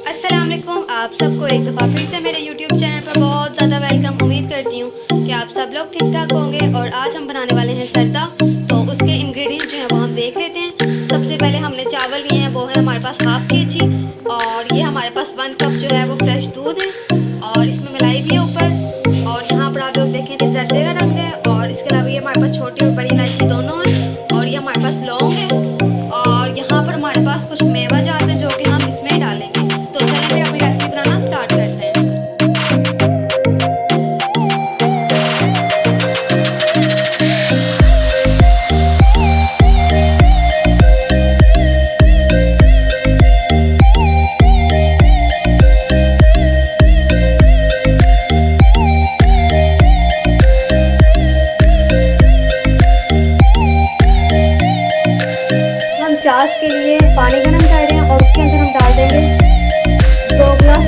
अस्सलाम वालेकुम। आप सबको एक दफ़ा फिर से मेरे YouTube चैनल पर बहुत ज़्यादा वेलकम। उम्मीद करती हूँ कि आप सब लोग ठीक ठाक होंगे। और आज हम बनाने वाले हैं सरदा। तो उसके इंग्रेडिएंट्स जो हैं वो हम देख लेते हैं। सबसे पहले हमने चावल लिए हैं, वो है हमारे पास हाफ kg। और ये हमारे पास 1 कप जो है वो फ्रेश दूध है और इसमें मलाई भी है ऊपर। और यहाँ पर आप लोग देखें कि सरदे का रंग है। और इसके अलावा ये हमारे पास छोटी और बड़ी इलायची दोनों है। और ये हमारे पास लौंग है। और यहाँ पर हमारे पास कुछ मेवा जात है जो कि हम इसमें डालेंगे। तो चलें फिर अपनी रेसिपी बनाना स्टार्ट करते हैं। हम चाश के लिए पानी गर्म कर रहे हैं और उसके अंदर हम डाल देंगे 2 गिलास